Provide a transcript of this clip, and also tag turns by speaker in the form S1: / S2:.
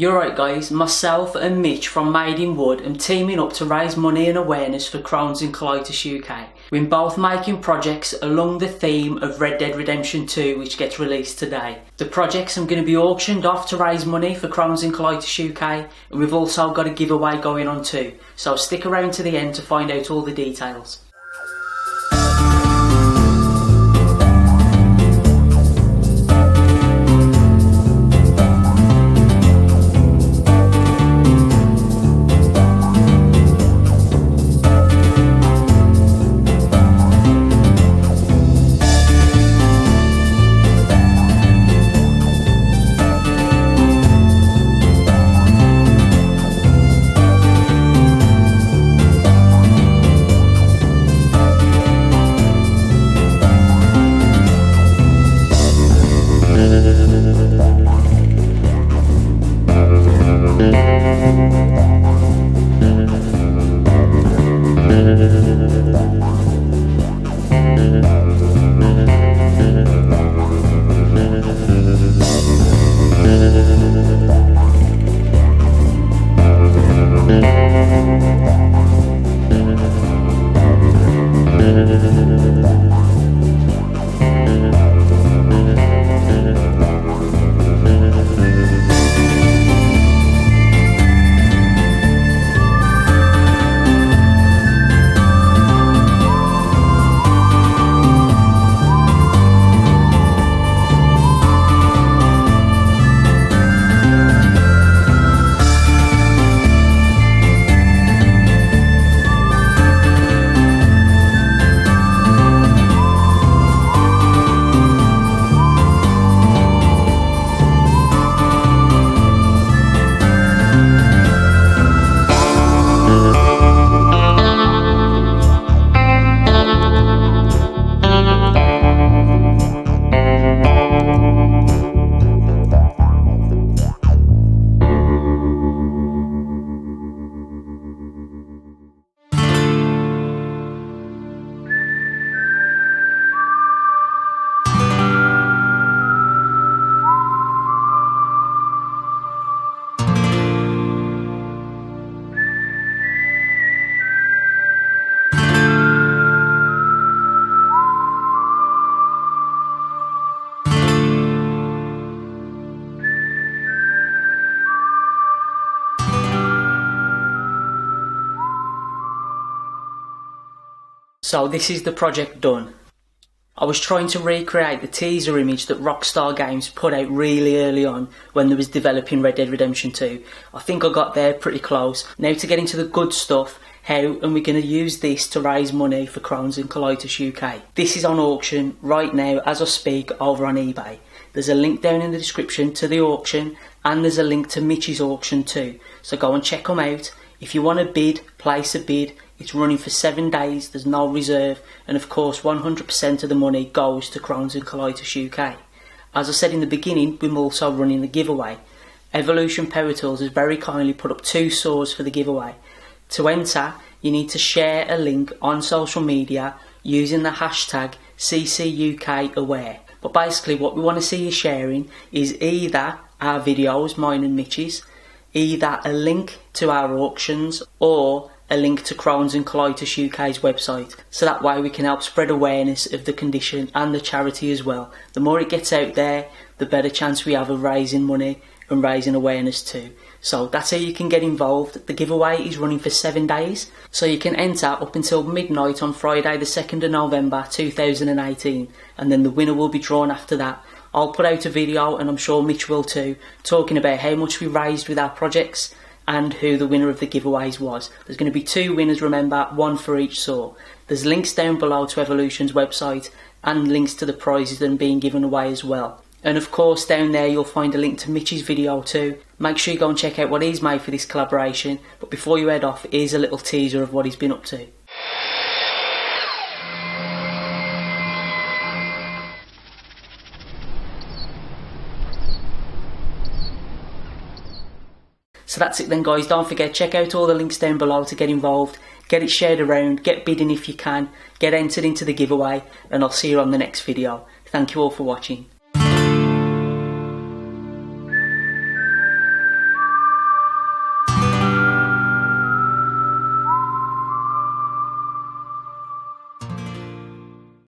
S1: You're right guys, myself and Mitch from Made in Wood are teaming up to raise money and awareness for Crohns Colitis UK. We're both making projects along the theme of Red Dead Redemption 2, which gets released today. The projects are going to be auctioned off to raise money for Crohns Colitis UK, and we've also got a giveaway going on too, so stick around to the end to find out all the details. So this is the project done. I was trying to recreate the teaser image that Rockstar Games put out really early on when they was developing Red Dead Redemption 2. I think I got there pretty close. Now to get into the good stuff, how are we going to use this to raise money for Crohns Colitis UK? This is on auction right now as I speak over on eBay. There's a link down in the description to the auction, and there's a link to Mitch's auction too. So go and check them out. If you want to bid, place a bid. It's running for 7 days, there's no reserve, and of course 100% of the money goes to Crohns Colitis UK. As I said in the beginning, we're also running the giveaway. Evolution Power Tools has very kindly put up 2 saws for the giveaway. To enter, you need to share a link on social media using the hashtag CCUKAware. But basically what we want to see you sharing is either our videos, mine and Mitch's, either a link to our auctions, or a link to Crohns Colitis UK's website, so that way we can help spread awareness of the condition and the charity as well. The more it gets out there, the better chance we have of raising money and raising awareness too. So that's how you can get involved. The giveaway is running for 7 days, so you can enter up until midnight on Friday the 2nd of November 2018, and then the winner will be drawn after that. I'll put out a video, and I'm sure Mitch will too, talking about how much we raised with our projects and who the winner of the giveaways was. There's going to be 2 winners, remember, 1 for each saw. There's links down below to Evolution's website and links to the prizes that are being given away as well. And of course down there you'll find a link to Mitch's video too. Make sure you go and check out what he's made for this collaboration, but before you head off, here's a little teaser of what he's been up to. So that's it then guys, don't forget, check out all the links down below to get involved, get it shared around, get bidding if you can, get entered into the giveaway, and I'll see you on the next video. Thank you all for watching.